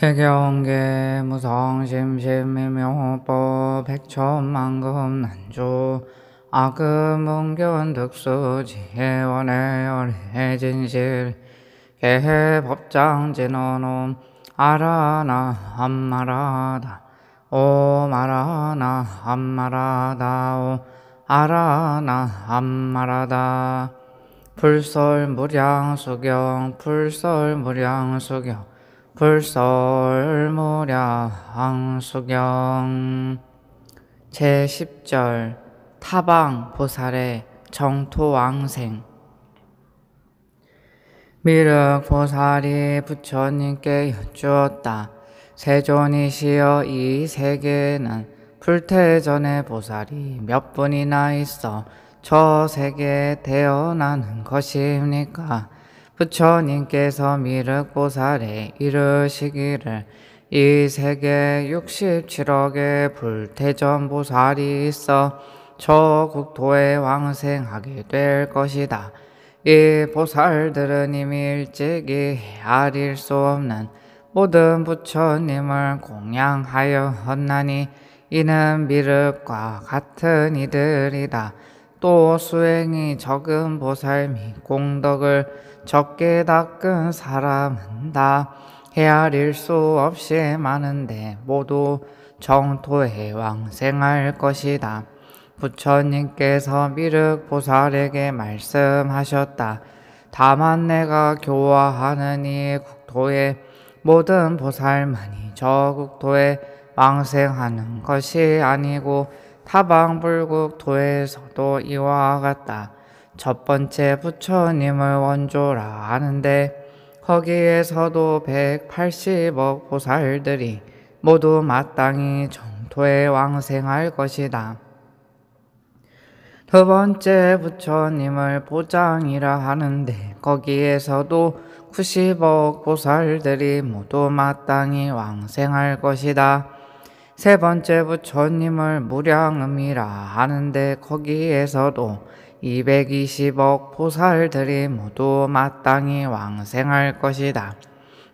개경계 무성심심미묘법 백천만금 난조 아금문견 득수지혜원의 진실 개법장진언옴 아라나 암마라다 옴 아라나 암마라다 옴 아라나 암마라다 불설무량수경 불설무량수경 불설무량수경 제10절 타방보살의 정토왕생. 미륵보살이 부처님께 여쭈었다. 세존이시여, 이 세계에는 불태전의 보살이 몇 분이나 있어 저 세계에 태어나는 것입니까? 부처님께서 미륵보살에 이르시기를 이 세계에 67억의 불태전보살이 있어 저 국토에 왕생하게 될 것이다. 이 보살들은 이미 일찍이 헤아릴 수 없는 모든 부처님을 공양하였나니 이는 미륵과 같은 이들이다. 또 수행이 적은 보살 및 공덕을 적게 닦은 사람은 다 헤아릴 수 없이 많은데 모두 정토에 왕생할 것이다. 부처님께서 미륵보살에게 말씀하셨다. 다만 내가 교화하는 이 국토의 모든 보살만이 저 국토에 왕생하는 것이 아니고 타방불국토에서도 이와 같다. 첫 번째 부처님을 원조라 하는데 거기에서도 180억 보살들이 모두 마땅히 정토에 왕생할 것이다. 두 번째 부처님을 보장이라 하는데 거기에서도 90억 보살들이 모두 마땅히 왕생할 것이다. 세 번째 부처님을 무량음이라 하는데 거기에서도 220억 보살들이 모두 마땅히 왕생할 것이다.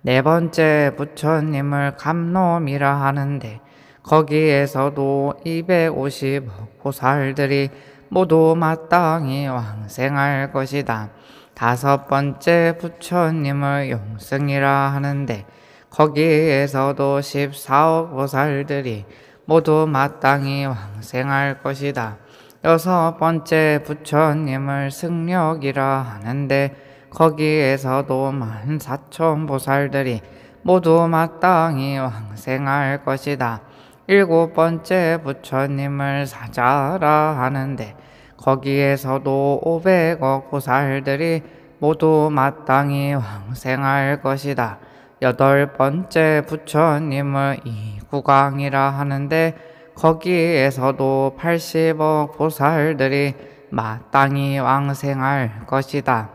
네 번째 부처님을 감놈이라 하는데 거기에서도 250억 보살들이 모두 마땅히 왕생할 것이다. 다섯 번째 부처님을 용승이라 하는데 거기에서도 14억 보살들이 모두 마땅히 왕생할 것이다. 여섯 번째 부처님을 승력이라 하는데 거기에서도 14,000 보살들이 모두 마땅히 왕생할 것이다. 일곱 번째 부처님을 사자라 하는데 거기에서도 500억 보살들이 모두 마땅히 왕생할 것이다. 여덟 번째 부처님을 이구광이라 하는데 거기에서도 80억 보살들이 마땅히 왕생할 것이다.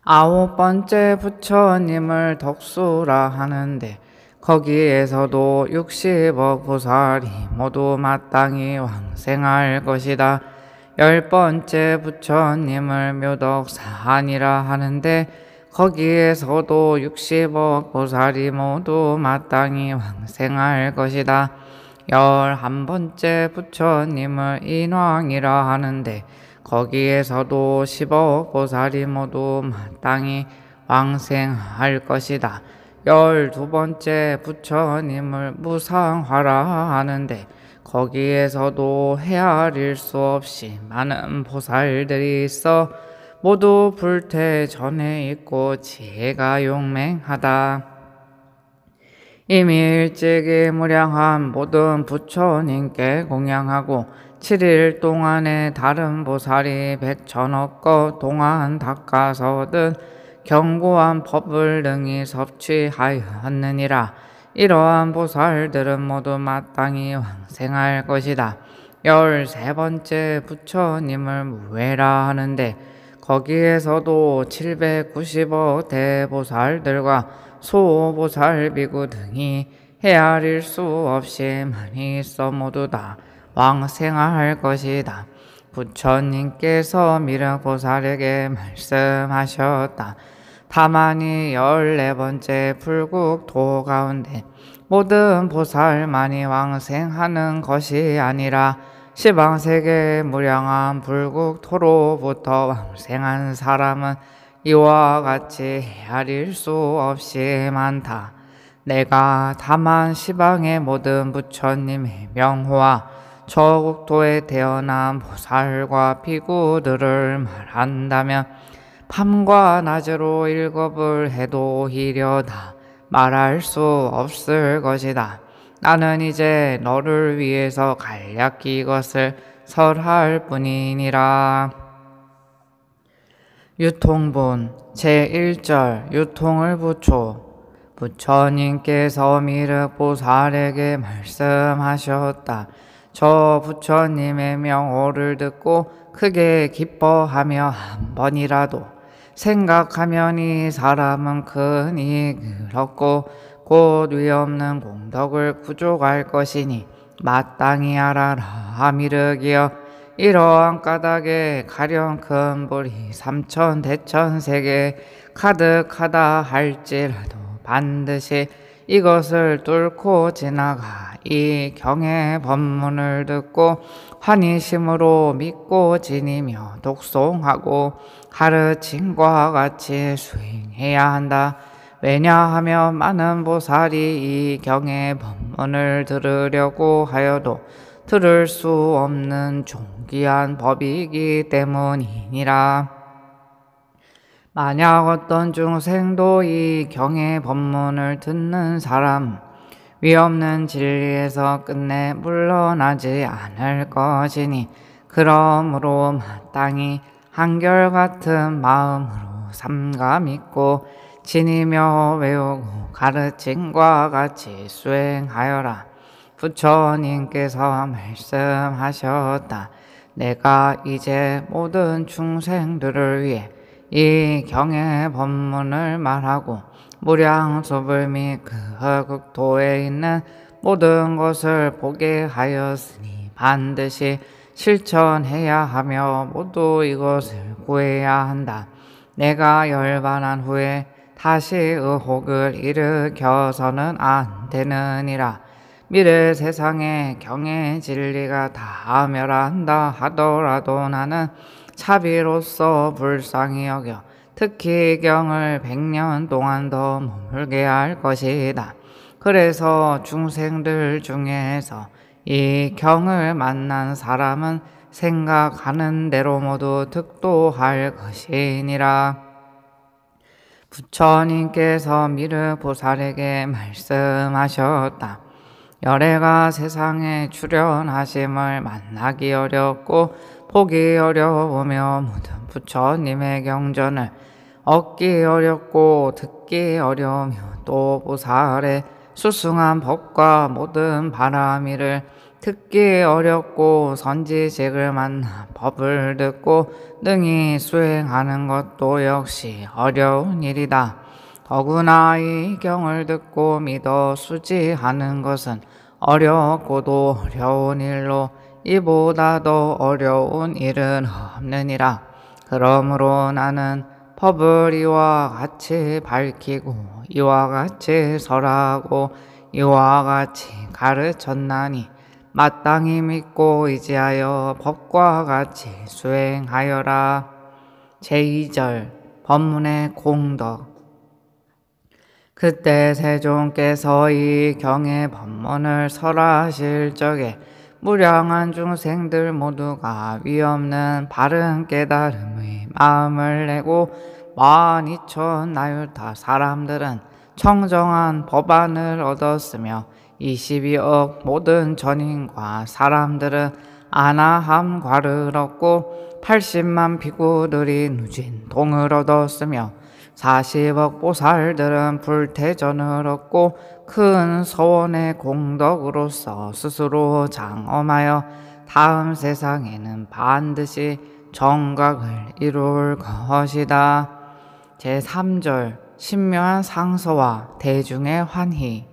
아홉 번째 부처님을 덕수라 하는데 거기에서도 60억 보살이 모두 마땅히 왕생할 것이다. 열 번째 부처님을 묘덕사한이라 하는데 거기에서도 60억 보살이 모두 마땅히 왕생할 것이다. 11번째 부처님을 인왕이라 하는데 거기에서도 10억 보살이 모두 마땅히 왕생할 것이다. 12번째 부처님을 무상화라 하는데 거기에서도 헤아릴 수 없이 많은 보살들이 있어 모두 불태전에 있고 지혜가 용맹하다. 이미 일찍이 무량한 모든 부처님께 공양하고 7일 동안에 다른 보살이 100천억 것 동안 닦아서 얻은 견고한 법을 능히 섭취하였느니라. 이러한 보살들은 모두 마땅히 왕생할 것이다. 13번째 부처님을 무회라 하는데 거기에서도 790억 대보살들과 소보살 비구 등이 헤아릴 수 없이 많이 있어 모두 다 왕생할 것이다. 부처님께서 미륵보살에게 말씀하셨다. 다만이 14번째 불국토 가운데 모든 보살만이 왕생하는 것이 아니라 시방세계 무량한 불국토로부터 왕생한 사람은 이와 같이 헤아릴 수 없이 많다. 내가 다만 시방의 모든 부처님의 명호와 저국토에 태어난 보살과 비구들을 말한다면 밤과 낮으로 일겁을 해도 이려다 말할 수 없을 것이다. 나는 이제 너를 위해서 간략히 이것을 설할 뿐이니라. 유통본 제1절 유통을 부초. 부처님께서 미륵보살에게 말씀하셨다. 저 부처님의 명호를 듣고 크게 기뻐하며 한 번이라도 생각하면 이 사람은 큰 이익을 얻고 곧 위없는 공덕을 구족할 것이니 마땅히 알아라. 미륵이여, 이러한 까닭에 가령 큰 불이 3천 대천세계 가득하다 할지라도 반드시 이것을 뚫고 지나가 이 경의 법문을 듣고 환희심으로 믿고 지니며 독송하고 가르침과 같이 수행해야 한다. 왜냐하면 많은 보살이 이 경의 법문을 들으려고 하여도 들을 수 없는 존귀한 법이기 때문이니라. 만약 어떤 중생도 이 경의 법문을 듣는 사람 위없는 진리에서 끝내 물러나지 않을 것이니 그러므로 마땅히 한결같은 마음으로 삼가 믿고 지니며 외우고 가르침과 같이 수행하여라. 부처님께서 말씀하셨다. 내가 이제 모든 중생들을 위해 이 경의 법문을 말하고 무량수불 및 그 극도에 있는 모든 것을 보게 하였으니 반드시 실천해야 하며 모두 이것을 구해야 한다. 내가 열반한 후에 다시 의혹을 일으켜서는 안 되느니라. 미래 세상에 경의 진리가 다 멸한다 하더라도 나는 차비로서 불쌍히 여겨 특히 경을 100년 동안 더 머물게 할 것이다. 그래서 중생들 중에서 이 경을 만난 사람은 생각하는 대로 모두 득도할 것이니라. 부처님께서 미륵보살에게 말씀하셨다. 열애가 세상에 출현하심을 만나기 어렵고 보기 어려우며 모든 부처님의 경전을 얻기 어렵고 듣기 어려우며 또 보살의 수승한 법과 모든 바라미를 듣기 어렵고 선지식을 만나 법을 듣고 능히 수행하는 것도 역시 어려운 일이다. 더구나 이 경을 듣고 믿어 수지하는 것은 어렵고도 어려운 일로 이보다 더 어려운 일은 없느니라. 그러므로 나는 법을 이와 같이 밝히고 이와 같이 설하고 이와 같이 가르쳤나니 마땅히 믿고 의지하여 법과 같이 수행하여라. 제2절 법문의 공덕. 그때 세존께서 이 경의 법문을 설하실 적에 무량한 중생들 모두가 위없는 바른 깨달음의 마음을 내고 12,000 나유타 사람들은 청정한 법안을 얻었으며 22억 모든 전인과 사람들은 아나함과를 얻고 80만 비구들이 누진동을 얻었으며 40억 보살들은 불태전을 얻고 큰 서원의 공덕으로서 스스로 장엄하여 다음 세상에는 반드시 정각을 이룰 것이다. 제3절 신묘한 상서와 대중의 환희.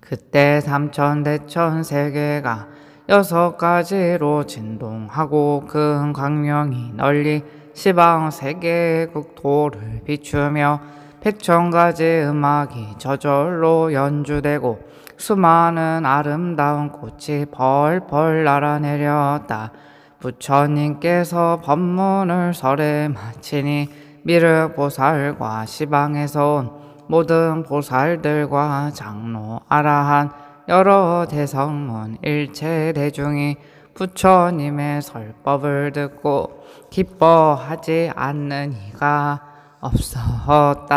그때 3천 대천 세계가 6가지로 진동하고 큰 광명이 널리 시방 세계의 국토를 비추며 백천가지 음악이 저절로 연주되고 수많은 아름다운 꽃이 펄펄 날아내렸다. 부처님께서 법문을 설에 마치니 미륵보살과 시방에서 온 모든 보살들과 장로, 아라한, 여러 대성문, 일체 대중이 부처님의 설법을 듣고 기뻐하지 않는 이가 없었다.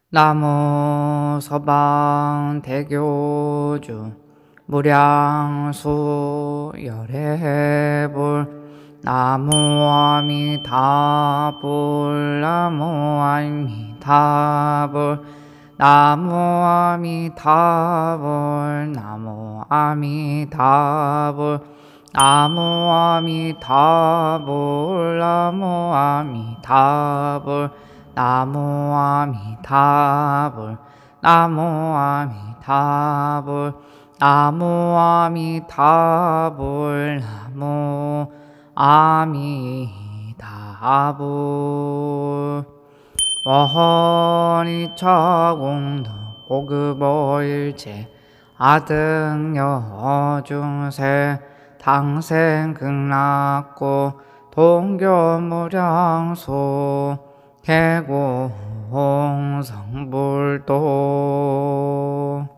나무 서방 대교주 무량수 열애불 나무 아미타불 나무 아미타불 나무 아미타불 나무 아미타불 나무 아미타불 나무 아미타불 나무 아미타불 나무 아미타불 나무 아미타불 나무 아미타불 원이차공덕 고급어일체 아등여중세 당생극락고 동교무량소 개공성불도